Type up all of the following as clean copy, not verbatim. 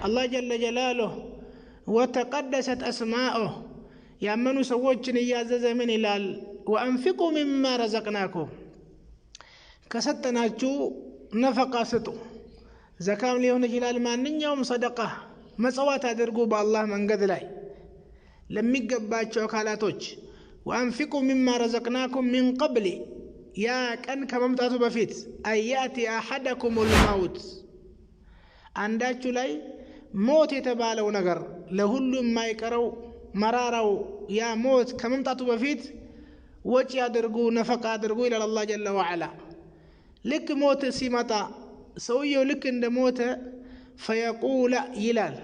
الله جل جلاله وتقدست أسماؤه يأمنوا سووچن إيازز من إلال وأنفقوا مما رزقناكم كستناچو نفقا ستو زكام ليون جلال ما ننيوم صدقة مصوات أدرقوا بالله من قد لاي لم يقباتشو كالاتوش وأنفقوا مما رزقناكم من قبل يا كان كممتاتو بفيت أن يأتي أحدكم الموت عنداتشو لاي موت يتبالو نقر لهلو ما يكرو مرارو يا موت كممتاتو بفيت وجه أدرقوا نفقا أدرقوا إلى الله جل وعلا لك موت سيمتا سويو لك اند موت فيقول يلال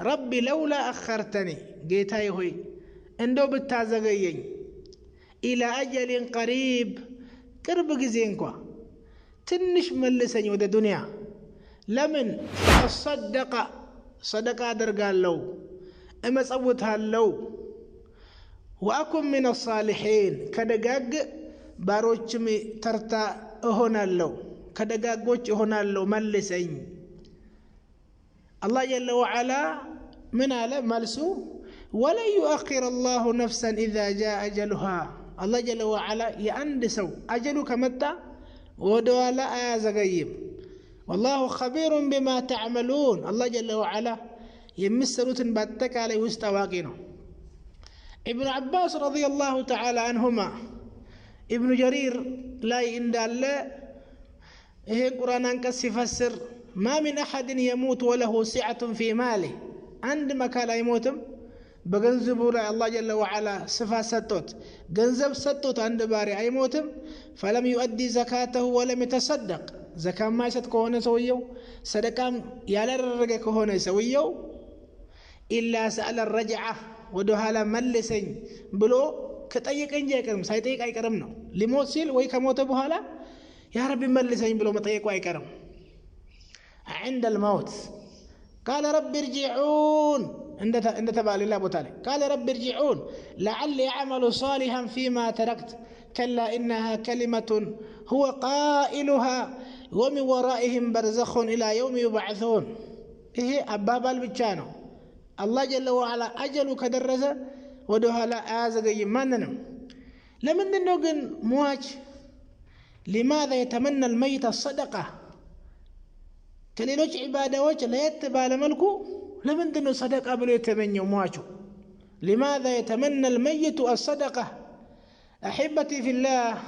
ربي لولا أخرتني جيتاي هوي اندو بتازغيين إلى أجل قريب قرب جزينكوا تنش ملسني ود الدنيا لمن فأصدق صدقة درقال لو أما صوتها لو وأكن من الصالحين كدقاق باروچمي ترتا هنا لو كدقاقوش هنا لو ملسين الله جل وعلا من على ملسو ولا يؤخر الله نفسا إذا جاء أجلها الله جل وعلا يأندسو أجلك متى ودوالا آزغيب والله خبير بما تعملون الله جل وعلا يمسروت باتك عليه واستواقينه ابن عباس رضي الله تعالى عنهما ابن جرير لا يندال إيه القرآن أنكس يفسر ما من أحد يموت وله سعة في ماله عندما كان يموتم بجنزبه الله جل وعلا صفة ستوت جنزب ستوت عند باري يموتم فلم يؤدي زكاته ولم يتصدق زكاة ما يسد كهونه سويو صدقة يالرجع كهونه سويو إلا سأل الرجعة ودهالا ملسين بلو كتأيك إنجا كرم سايتأيك أي كرمنا لموت سيل ويك موت بهالا يا ربي ملسين بلو متأيك أي كرم عند الموت قال رب ارجعون عند تبالي الله بتالي قال رب ارجعون لعلي أعمل صالحا فيما تركت كلا إنها كلمة هو قائلها ومن ورائهم برزخ إلى يوم يبعثون إيه أباب البتشانو الله جل وعلا أجل كدرسه ودوها لا آزق يماننا لمن نوجن مواج لماذا يتمنى الميت الصدقة كليلوش عبادة وجه لا يتبع ملكه لمن دنو صدقة بلو يتمنى مواجه لماذا يتمنى الميت الصدقة أحبتي في الله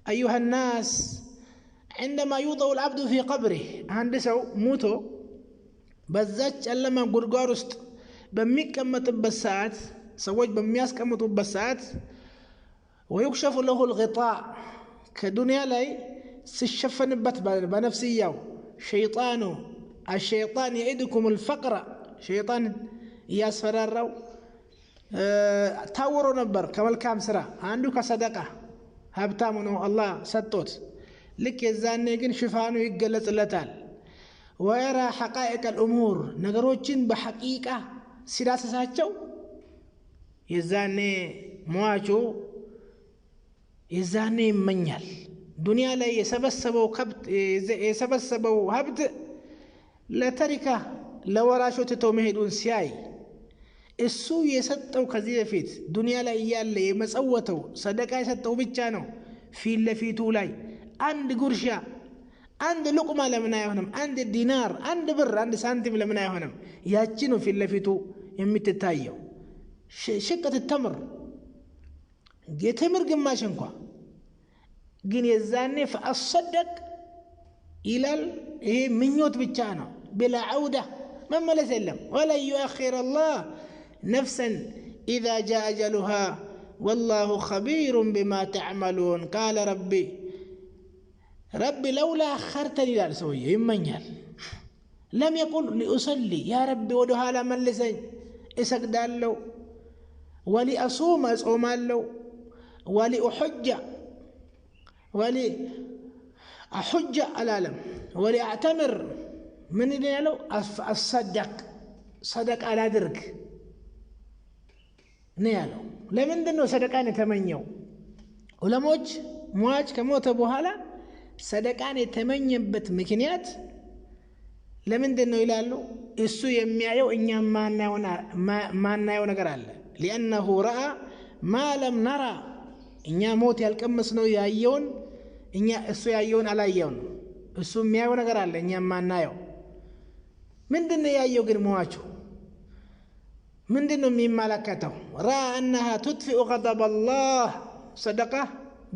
أيها الناس عندما يوضع العبد في قبره هندسوا موتو بزاج لما غرغارست بميقمطበት ሰዓት ሰዎች በሚያስቀምጡበት ሰዓት ويكشف له الغطاء كدنيا ላይ ሲሸፈንበት በነፍስያው الشيطان يعدكم الفقر شيطان ያስፈራራው ታወሮ ነበር ከመልካም ስራ አንዱ ከሰደቃ ሀብታሙ ነው አላህ ሰጥቶት ልክ የዛኔ ግን ሽፋኑ ይገለጽለታል ويرى حقائق الأمور نغروچن بحقيقة سيداسساچو يزاني مواچو يزاني يمنيال دنيا ላይ የሰበሰበው ሀብት ለተሪካ ለወራሾ ትቶ መሄዱን ሲያይ እሱ የሰጠው ከዚህ በፊት ዱንያ ላይ ያለ የመጸወተው ሰደቃ የሰጠው ብቻ ነው ፊት ለፊቱ ላይ አንድ ጉርሻ አንድ ሉቅማ ለምን አይሆንም አንድ ዲናር አንድ ብር አንድ ሳንቲም ለምን አይሆንም ያቺ ነው ፊት ለፊቱ የምትታየው ሽቀት ተምር የተምር ግማሽ እንኳን ግን የዛኔ فأصدق ይላል ይሄ ምኞት ብቻ ነው بلا عودة መመለስ የለም ولا يؤخر الله نفسا إذا جاء أجلها والله خبير بما تعملون قال ربي لولا أخرتني لا سوي يمنيال لم يقل لأصلي يا ربي ودها لا ملسني اسجد له ولأصوم أصوم له ولأحج العالم ولأعتمر من له صدق على درك نيالو لمن دنو صدقان يتمنيو ولموج مواج كموت بوهالا صدقان يتمنيبت مكنيات لمن دنو يلالو እሱ የሚያየው እኛ ማናየው ነገር አለ لأنه رأى ما لم نرى እኛ ሞት ያልቀመስነው ያየውን እኛ እሱ ያየውን አላየውን እሱ የሚያየው ነገር አለ እኛ ማናየው ምንድነው ያየው ግን ሟቹ ምንድነው የሚመለከተው رأى أنها تطفئ غضب الله صدقة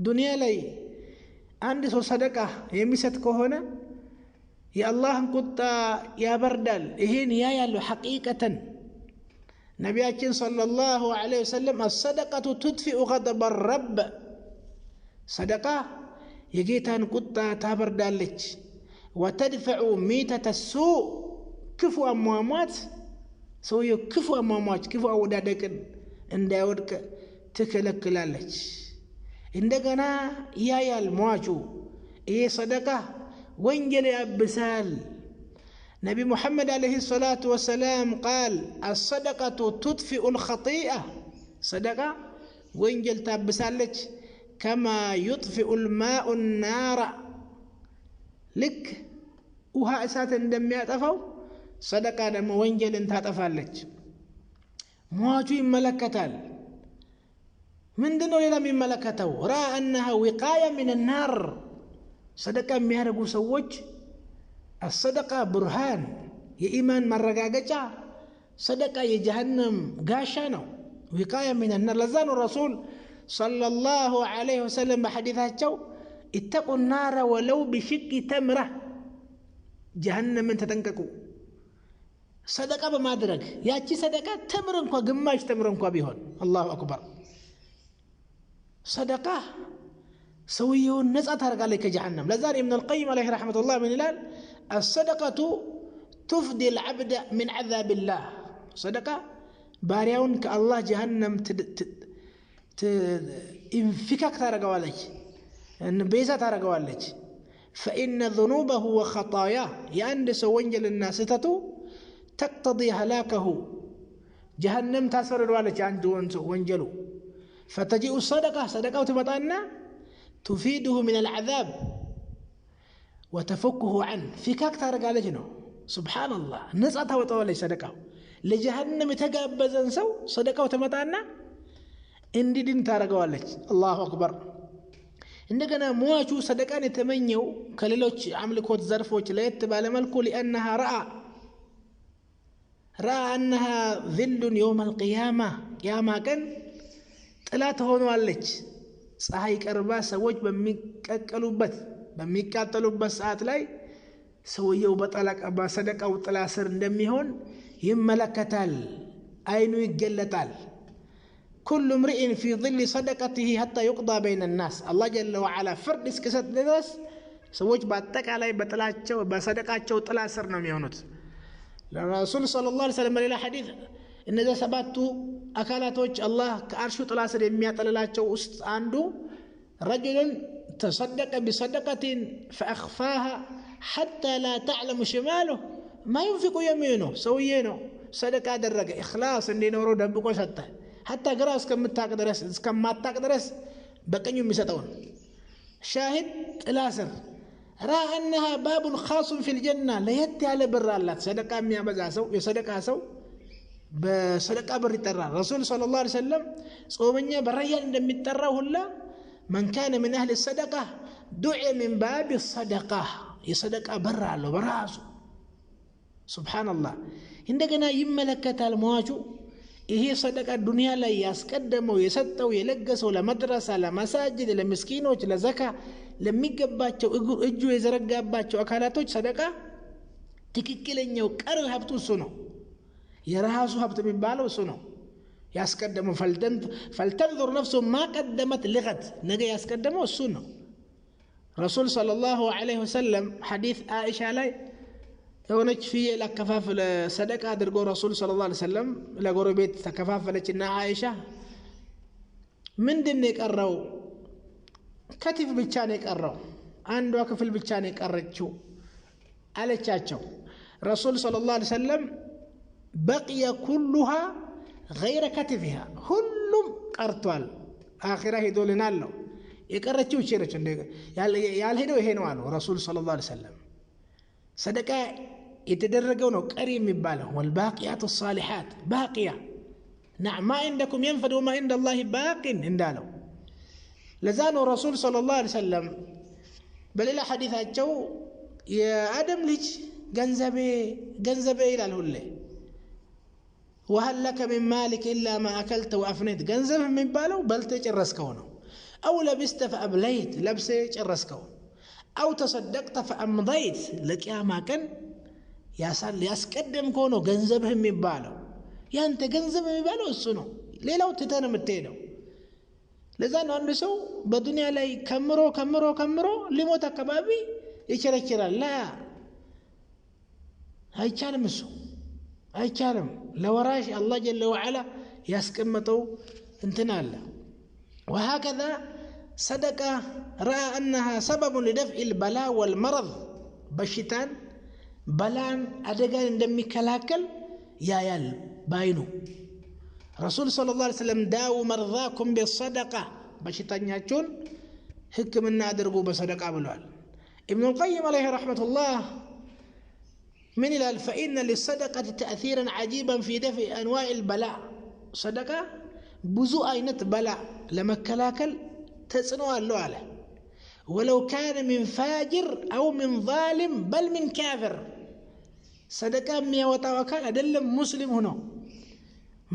ዱንያ ላይ አንድ ሰው ሰደቃ የሚሰጥ ከሆነ የአላህን ቁጣ ያበርዳል ይሄን ያያሉ ሐቂቀተን ነቢያችን ሰለላሁ ዐለይሂ ወሰለም الصدقة تطفئ غضب الرب ሰደቃ የጌታን ቁጣ ታበርዳለች وتدفع ميتة السوء ክፉ አሟሟት ሰውየው ክፉ አሟሟት ክፉ አወዳደቅን እንዳይወድቅ ትከለክላለች እንደገና ያያል ሟቹ ይሄ ሰደቃ ወንጀል ያብሳል نبي محمد عليه الصلاة والسلام قال الصدقة تطفئ الخطيئة صدقة وانجل تابسالك كما يطفئ الماء النار لك وها أساتا دم يأتفو صدقة دم وانجل تاتفالك مواجه ملكتال من دنو لنا من ملكته رأى أنها وقاية من النار صدقة ميارقو سوج الصدقة برهان يا إيمان مرقاقجا صدقة يا جهنم قاشانو وقاية من النار لزان الرسول صلى الله عليه وسلم بحديثاته اتقوا النار ولو بشق تمرة جهنم من تتنككو صدقة بما درك ياتي صدقة تمرنكو قماش تمرنكو بيهون الله أكبر صدقة سويون نزعة ترق عليك جهنم لذلك ابن القيم عليه رحمة الله من الآن الصدقة تفدي العبد من عذاب الله صدقة باريون كالله جهنم انفكك ترق عليك بيزة ترق عليك فإن ذنوبه وخطاياه يأندس وانجل الناس تقتضي هلاكه جهنم تسر الوالد عنده وانجلو فتجيء الصدقة صدقة وتبطأنا تفيده من العذاب وتفكه عنه في كاكتر قال جنو سبحان الله نزعتها وطولي صدقة لجهنم تقابزن سو صدقة وتبطأنا اندي دين تارقوا لك الله أكبر عندنا مواجه صدقان يتمنيو كليلوش عملكوت زرفوش لا يتبع لملكو لأنها رأى أنها ذل يوم القيامة يا ما كان طلعت هون والج ፀሐይ ቀርባ ሰዎች በሚቃጠሉበት ሰዓት ላይ ሰውየው በሰደቃው ጥላ ስር እንደሚሆን ይመለከታል አይኑ ይገለጣል كل امرئ في ظل صدقته حتى يقضى بين الناس الله جل وعلا فرد እስከሰጥ ድረስ ሰዎች በአጠቃላይ በጥላቸው በሰደቃቸው ጥላ ስር ነው የሚሆኑት ለረሱል ሰለላሁ ዐለይሂ ወሰለም በሌላ ሐዲስ እነዚህ ሰባቱ አካላቶች አላህ ከአርሹ ጥላ ስር የሚያጠልላቸው ውስጥ አንዱ رجل تصدق بصدقة فأخفاها حتى لا تعلم شماله ما ينفق يمينه سوينه صدقة درجة إخلاص اللي نورو دبقو سته حتى قراس كم ما تقدرس بقى يوم يستون شاهد الاسر رأى أنها باب خاص في الجنة لا يتي على بر الله صدقة ميا بزاسو يصدقها سو بصدقة بر يترى الرسول صلى الله عليه وسلم صومنيا بريان دم يترى هلا من كان من أهل الصدقة دعي من باب الصدقة يصدقة بر الله براسو سبحان الله عندنا يملكت المواجو ይሄ ሰደቃ ዱንያ ላይ ያስቀደመው የሰጠው የለገሰው ለመድረሳ ለማሳጅድ ለምስኪኖች ለዘካ ለሚገባቸው እጁ የዘረጋባቸው አካላቶች ሰደቃ ትክክለኛው ቀር ሀብቱ እሱ ነው የራሱ ሀብት የሚባለው እሱ ነው ያስቀደመው فلتنظر نفس ما قدمت لغد ነገ ያስቀደመው እሱ ነው ረሱል ሰለላሁ ዐለይሂ ወሰለም ሐዲስ አኢሻ ላይ የሆነች ፍየል አከፋፈለ ሰደቃ አድርጎ ረሱል ሰለላሁ ዐለይሂ ወሰለም ለጎረቤት ተከፋፈለችና አይሻ ምንድነው የቀረው ከቲፍ ብቻ ነው የቀረው አንዷ ክፍል ብቻ ነው የቀረችው አለቻቸው ረሱል ሰለላሁ ዐለይሂ ወሰለም بقي كلها غير كتفها ሁሉም ቀርቷል አኺራ ሄዶልናል ነው የቀረችው ቸረች ያልሄደው ይሄ ነው አሉ ረሱል ሰለላሁ ዐለይሂ ወሰለም ሰደቃ يتدرجوا نو قريم يباله والباقيات الصالحات باقية نعم ما عندكم ينفد وما عند الله باق اندالو لزانو رسول صلى الله عليه وسلم بل إلى حديثاتቸው የአደም ልጅ ገንዘቤ ይላል ሁሌ وهل لك من مالك إلا ما أكلت وأفنيت ገንዘብ የሚባለው በልተ ጨረስከው ነው أو لبست فأبليت لبس ጨረስከው أو تصدقت فأمضيت ለቂያማ ቀን ያስቀደምከው ነው ገንዘብህ የሚባለው ያንተ ገንዘብ የሚባለው እሱ ነው ሌላው ትተህ ነው የምትሄደው ለዛ ነው አንድ ሰው በዱንያ ላይ ከምሮ ሊሞት አካባቢ ይቸረችራል ላ አይቻልም እሱ አይቻልም ለወራሽ አላህ ጀለ ወዐላ ያስቀመጠው እንትን አለ وهكذا صدقة رأى أنها سبب لدفع البلاء والمرض بشتان بلان أدقان اندمي كلاكل يال باينو رسول صلى الله عليه وسلم داو مرضاكم بالصدقة بشتان ياتون حكمنا أدرقوا بصدقة بلوال ابن القيم عليه رحمة الله من الى فإن للصدقة تأثيرا عجيبا في دفع أنواع البلاء صدقة بزو أينت بلاء لما كلاكل تسنوا اللوالة ولو كان من فاجر أو من ظالم بل من كافر صدقة ميا وتوكل أدل مسلم هنا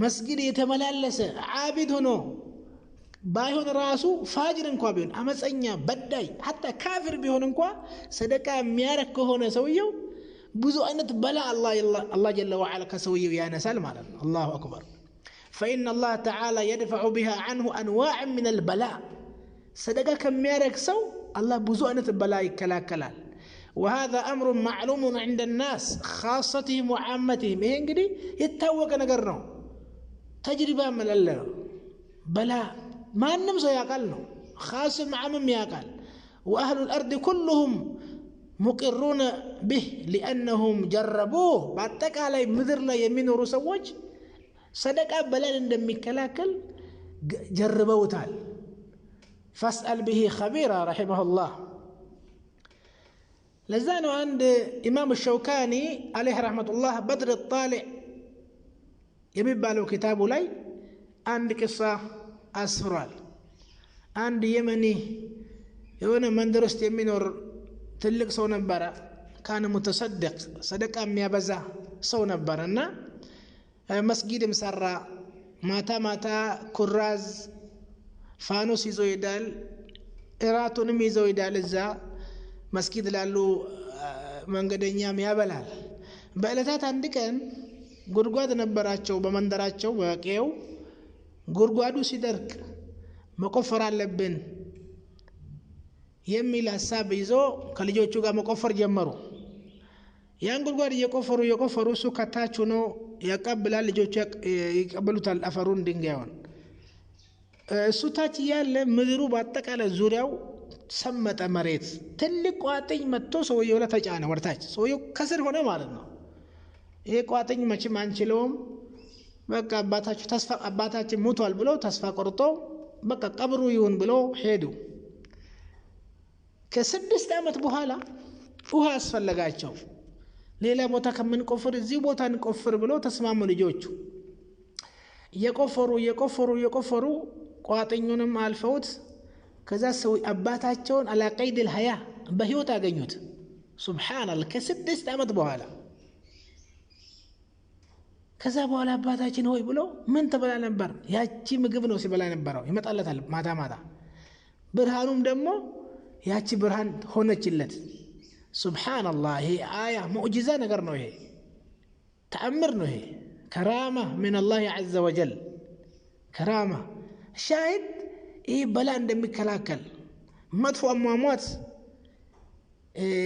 مسجد يتملالس عابد هنا بايهون راسو فاجر انكوا بيهون أمس أنيا بداي حتى كافر بيهون انكوا صدقة ميارك هنا سويو بزو أنت بلاء الله جل وعلا كسويو يا نسال مالا الله أكبر فإن الله تعالى يدفع بها عنه أنواع من البلاء صدقة كم يارك سو الله بزو أنت بلاء كلال وهذا أمر معلوم عند الناس خاصتهم وعامتهم إيه انقدي يتوق نقرنو تجربة من الله بلاء ما نمسو يقالنو خاص معامم يقال وأهل الأرض كلهم مقرون به لأنهم جربوه بعدك على مذر لا يمين رسوج صدقة بلان اندمي كلاكل جربوه تعال فاسأل به خبيرا رحمه الله لزانو عند إمام الشوكاني عليه رحمة الله بدر الطالع يبيب له كتابه لي عند قصة أسفرال عند يمني يوانا من درست يمينور تلك سو نبرا كان متصدق صدقة ميابزا سو نبرنا مسجد مسرى ماتا كراز فانوس يزو يدال إراتونم يزو يدال الزا مسجد لالو منقدنيا ميابلال بألتات عندكن ጉድጓድ ነበራቸው በመንደራቸው በቄው ጉድጓዱ ሲደርቅ መቆፈር አለብን የሚል ሐሳብ ይዞ ከልጆቹ ጋር መቆፈር ጀመሩ ያን ጉድጓድ እየቆፈሩ እሱ ከታች ሆኖ ያቀብላል ልጆቹ ይቀበሉታል አፈሩን ድንጋዩን እሱ ታች ያለ ምድሩ በአጠቃላይ ዙሪያው ሰመጠ መሬት ትልቅ ቋጥኝ መጥቶ ሰውየው ላይ ተጫነ ወርታች ሰውየው ከስር ሆነ ማለት ነው ይሄ ቋጥኝ መቼም አንችለውም በቃ አባታችን ሞቷል ብሎ ተስፋ ቆርጦ በቃ ቀብሩ ይሁን ብሎ ሄዱ ከ6 ዓመት በኋላ ውሃ አስፈለጋቸው ሌላ ቦታ ከመንቆፈር እዚህ ቦታ እንቆፍር ብሎ ተስማሙ ልጆቹ የቆፈሩ ቋጥኙንም አልፈውት ከዛ ሰው አባታቸውን على قيد الحياه በህይወት አገኙት ሱብሃንአላህ ከ6 ዓመት በኋላ ከዛ በኋላ አባታችን ሆይ ብሎ ምን ተበላ ነበር ያቺ ምግብ ነው ሲበላ ነበረው ይመጣለታል ማታ ብርሃኑም ደግሞ ያቺ ብርሃን ሆነችለት ሱብሃንአላህ ይሄ አያ ሙዕጂዛ ነገር ነው ይሄ ተአምር ነው ይሄ ከራማ من الله عز وجل كرامه شاهد ይሄ በላ እንደሚከላከል መጥፎ አሟሟት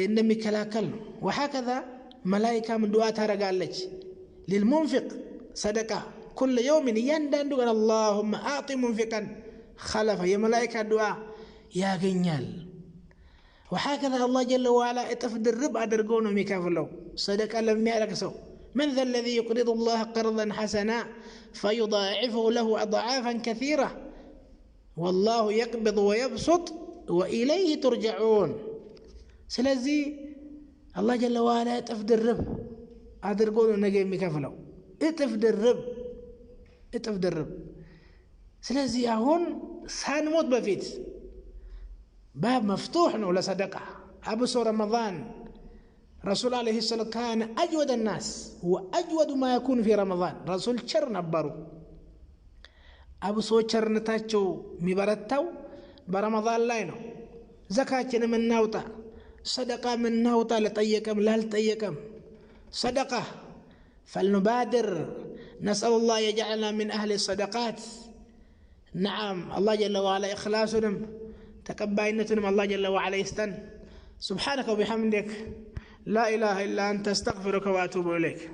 እንደሚከላከል ነው وهكذا ملائكه من دعاء ታረጋለች للمنفق صدقه كل يوم يندندو اللهم اعط منفقا خلف يا ملائكه دعاء ያገኛል وهكذا الله جل وعلا اطف درب ادرغو ነው የሚከፍለው صدقه ለሚያደርግ ሰው من ذا الذي يقرض الله قرضا حسنا فيضاعفه له اضعافا كثيره والله يقبض ويبسط واليه ترجعون ስለዚህ الله جل وعلا اطف درب አድርጎ ነው ነገ የሚከፍለው እጥፍ ድርብ ስለዚህ አሁን ሳንሞት በፊት باب مفتوح له لصدقه ابو رمضان رسول عليه الصلاه كان اجود الناس واجود ما يكون في رمضان رسول شر نبروا ابو شرنتاچو ميبرتاو برمضان لاي ነው زكاتنا من ناوطا صدقه من ناوطا لطيقم لا لطيقم صدقه فلنبادر نسال الله يجعلنا من اهل الصدقات نعم الله جل وعلا اخلاصنا تقبلنتهم الله جل وعلا يستن سبحانك وبحمدك لا اله الا انت استغفرك واتوب اليك